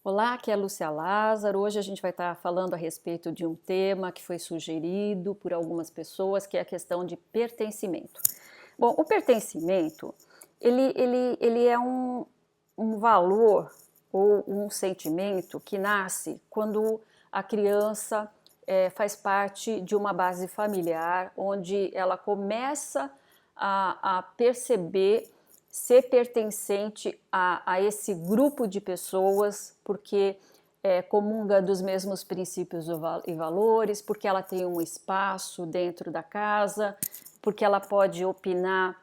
Olá, aqui é a Lúcia Lázaro. Hoje a gente vai estar falando a respeito de um tema que foi sugerido por algumas pessoas, que é a questão de pertencimento. Bom, o pertencimento, ele é um valor ou um sentimento que nasce quando a criança faz parte de uma base familiar, onde ela começa a perceber ser pertencente a esse grupo de pessoas, porque comunga dos mesmos princípios e valores, porque ela tem um espaço dentro da casa, porque ela pode opinar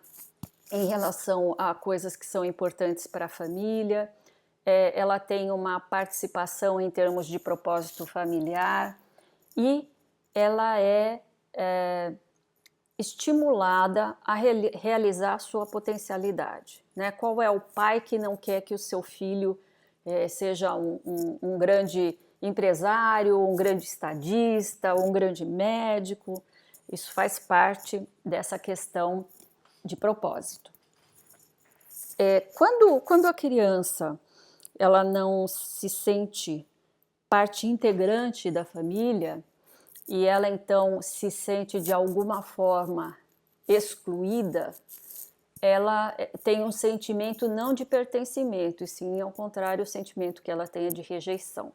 em relação a coisas que são importantes para a família, ela tem uma participação em termos de propósito familiar e ela é estimulada a realizar sua potencialidade, né? Qual é o pai que não quer que o seu filho seja um grande empresário, um grande estadista, um grande médico? Isso faz parte dessa questão de propósito. Quando a criança ela não se sente parte integrante da família, e ela então se sente de alguma forma excluída, ela tem um sentimento não de pertencimento, e sim, ao contrário, o sentimento que ela tem é de rejeição.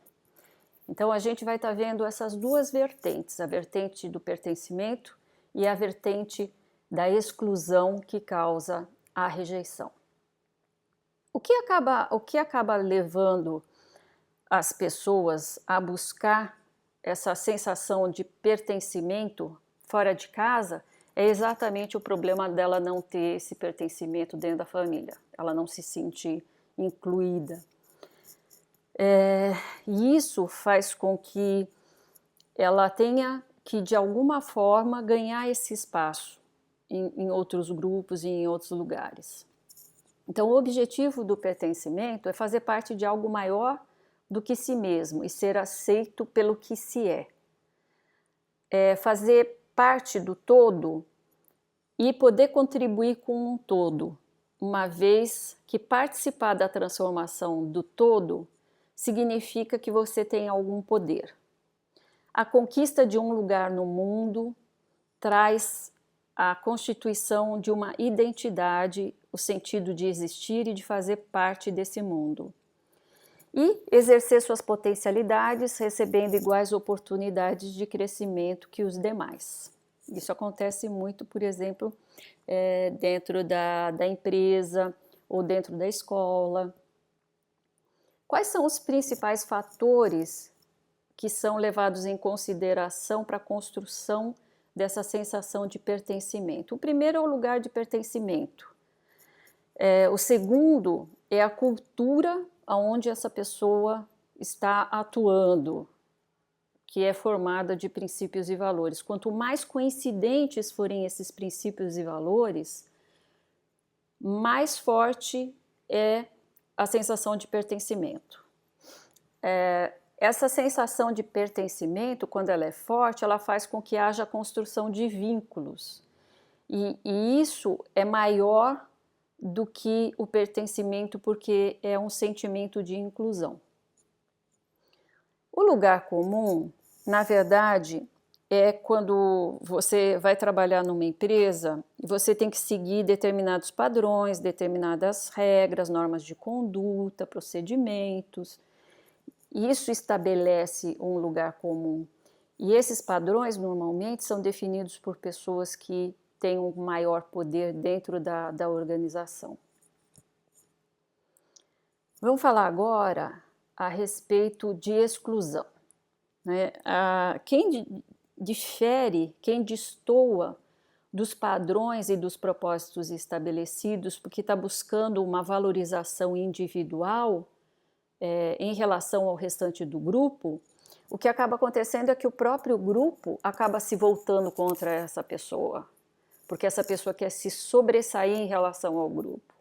Então a gente vai estar vendo essas duas vertentes, a vertente do pertencimento e a vertente da exclusão que causa a rejeição. O que acaba levando as pessoas a buscar essa sensação de pertencimento fora de casa é exatamente o problema dela não ter esse pertencimento dentro da família, ela não se sentir incluída. E isso faz com que ela tenha que, de alguma forma, ganhar esse espaço em outros grupos e em outros lugares. Então, o objetivo do pertencimento é fazer parte de algo maior do que si mesmo e ser aceito pelo que se é. É fazer parte do todo e poder contribuir com um todo, uma vez que participar da transformação do todo significa que você tem algum poder. A conquista de um lugar no mundo traz a constituição de uma identidade, o sentido de existir e de fazer parte desse mundo. E exercer suas potencialidades, recebendo iguais oportunidades de crescimento que os demais. Isso acontece muito, por exemplo, dentro da empresa ou dentro da escola. Quais são os principais fatores que são levados em consideração para a construção dessa sensação de pertencimento? O primeiro é o lugar de pertencimento. O segundo é a cultura onde essa pessoa está atuando, que é formada de princípios e valores. Quanto mais coincidentes forem esses princípios e valores, mais forte é a sensação de pertencimento. Essa sensação de pertencimento, quando ela é forte, ela faz com que haja a construção de vínculos. E isso é maior do que o pertencimento, porque é um sentimento de inclusão. O lugar comum, na verdade, é quando você vai trabalhar numa empresa e você tem que seguir determinados padrões, determinadas regras, normas de conduta, procedimentos. Isso estabelece um lugar comum. E esses padrões, normalmente, são definidos por pessoas que têm um maior poder dentro da organização. Vamos falar agora a respeito de exclusão. Quem difere, quem destoa dos padrões e dos propósitos estabelecidos, porque está buscando uma valorização individual em relação ao restante do grupo, o que acaba acontecendo é que o próprio grupo acaba se voltando contra essa pessoa, porque essa pessoa quer se sobressair em relação ao grupo.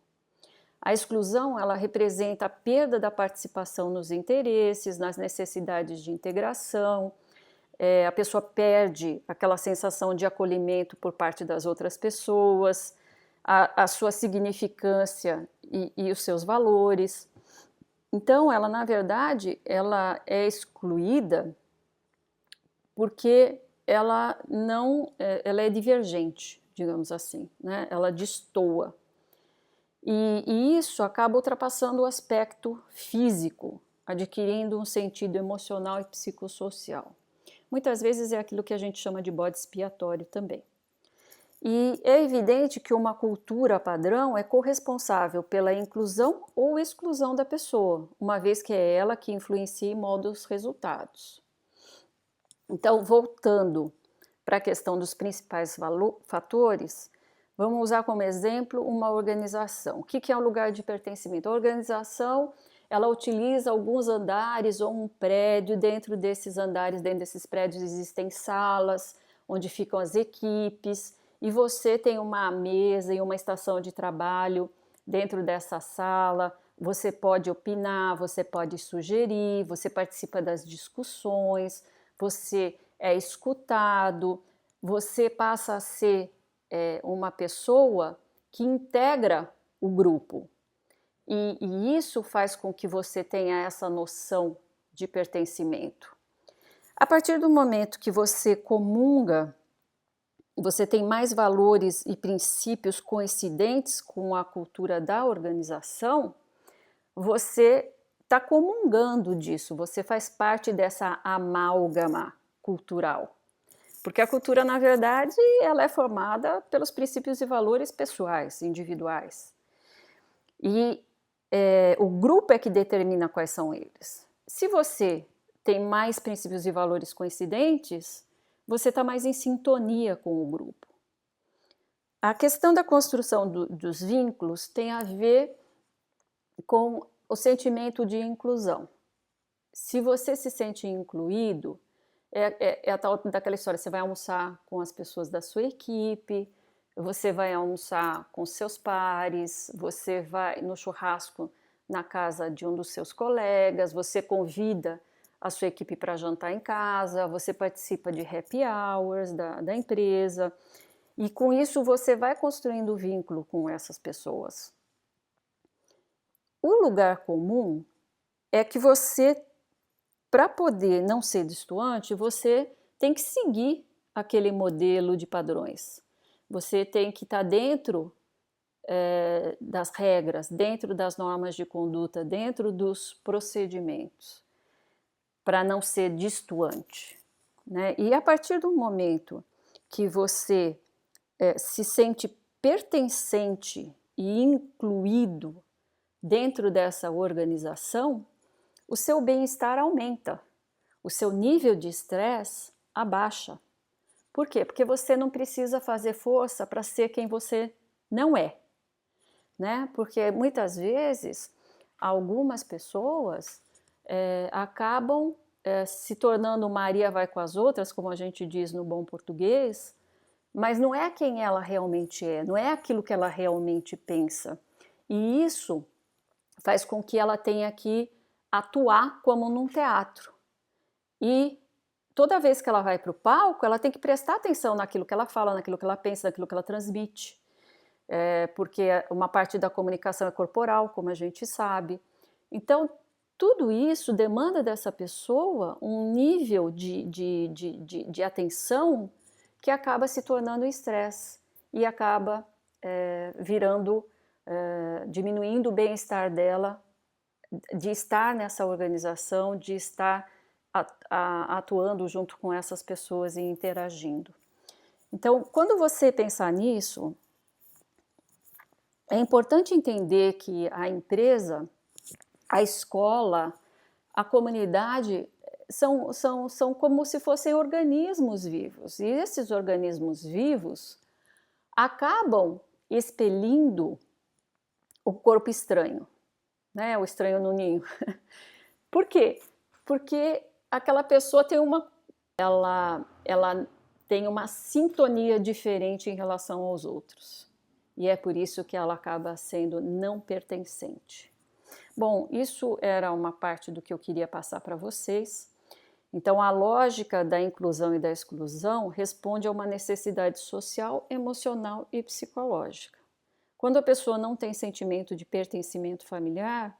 A exclusão, ela representa a perda da participação nos interesses, nas necessidades de integração, a pessoa perde aquela sensação de acolhimento por parte das outras pessoas, a sua significância e os seus valores. Então, ela, na verdade, ela é excluída porque ela ela é divergente, digamos assim, né? Ela destoa. E isso acaba ultrapassando o aspecto físico, adquirindo um sentido emocional e psicossocial. Muitas vezes é aquilo que a gente chama de bode expiatório também. E é evidente que uma cultura padrão é corresponsável pela inclusão ou exclusão da pessoa, uma vez que é ela que influencia e molda os resultados. Então, voltando para a questão dos principais fatores, vamos usar como exemplo uma organização. O que é um lugar de pertencimento? A organização, ela utiliza alguns andares ou um prédio. Dentro desses andares, dentro desses prédios, existem salas onde ficam as equipes, e você tem uma mesa e uma estação de trabalho dentro dessa sala. Você pode opinar, você pode sugerir, você participa das discussões, você é escutado, você passa a ser uma pessoa que integra o grupo. E isso faz com que você tenha essa noção de pertencimento. A partir do momento que você comunga, você tem mais valores e princípios coincidentes com a cultura da organização, você está comungando disso, você faz parte dessa amálgama cultural. Porque a cultura, na verdade, ela é formada pelos princípios e valores pessoais, individuais. E o grupo é que determina quais são eles. Se você tem mais princípios e valores coincidentes, você está mais em sintonia com o grupo. A questão da construção dos vínculos tem a ver com o sentimento de inclusão. Se você se sente incluído, é a tal daquela história, você vai almoçar com as pessoas da sua equipe, você vai almoçar com seus pares, você vai no churrasco na casa de um dos seus colegas, você convida a sua equipe para jantar em casa, você participa de happy hours da empresa, e com isso você vai construindo vínculo com essas pessoas. O lugar comum é que você, para poder não ser destoante, você tem que seguir aquele modelo de padrões. Você tem que estar dentro das regras, dentro das normas de conduta, dentro dos procedimentos, para não ser destoante, né? E a partir do momento que você se sente pertencente e incluído dentro dessa organização, o seu bem-estar aumenta, o seu nível de estresse abaixa. Por quê? Porque você não precisa fazer força para ser quem você não é, né? Porque muitas vezes algumas pessoas acabam se tornando Maria vai com as outras, como a gente diz no bom português, mas não é quem ela realmente é, não é aquilo que ela realmente pensa. E isso faz com que ela tenha que atuar como num teatro. E toda vez que ela vai para o palco, ela tem que prestar atenção naquilo que ela fala, naquilo que ela pensa, naquilo que ela transmite. Porque uma parte da comunicação é corporal, como a gente sabe. Então, tudo isso demanda dessa pessoa um nível de atenção que acaba se tornando estresse e acaba diminuindo o bem-estar dela, de estar nessa organização, de estar atuando junto com essas pessoas e interagindo. Então, quando você pensar nisso, é importante entender que a empresa, a escola, a comunidade são como se fossem organismos vivos. E esses organismos vivos acabam expelindo o corpo estranho, né? O estranho no ninho. Por quê? Porque aquela pessoa tem ela tem uma sintonia diferente em relação aos outros. E é por isso que ela acaba sendo não pertencente. Bom, isso era uma parte do que eu queria passar para vocês. Então, a lógica da inclusão e da exclusão responde a uma necessidade social, emocional e psicológica. Quando a pessoa não tem sentimento de pertencimento familiar,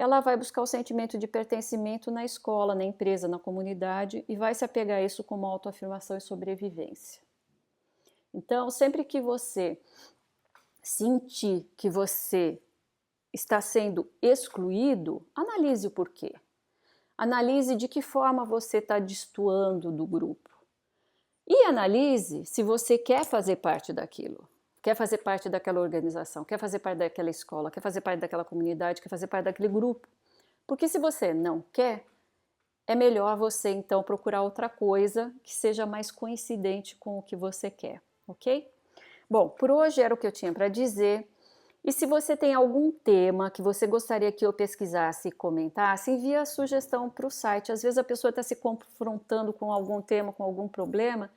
ela vai buscar o sentimento de pertencimento na escola, na empresa, na comunidade e vai se apegar a isso como autoafirmação e sobrevivência. Então, sempre que você sentir que você está sendo excluído, analise o porquê. Analise de que forma você está destoando do grupo. E analise se você quer fazer parte daquilo. Quer fazer parte daquela organização, quer fazer parte daquela escola, quer fazer parte daquela comunidade, quer fazer parte daquele grupo. Porque se você não quer, é melhor você então procurar outra coisa que seja mais coincidente com o que você quer, ok? Bom, por hoje era o que eu tinha para dizer. E se você tem algum tema que você gostaria que eu pesquisasse e comentasse, envia a sugestão para o site. Às vezes a pessoa está se confrontando com algum tema, com algum problema,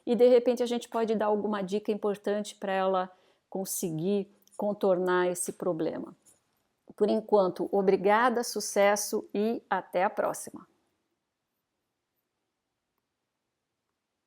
e de repente a gente pode dar alguma dica importante para ela conseguir contornar esse problema. Por enquanto, obrigada, sucesso e até a próxima!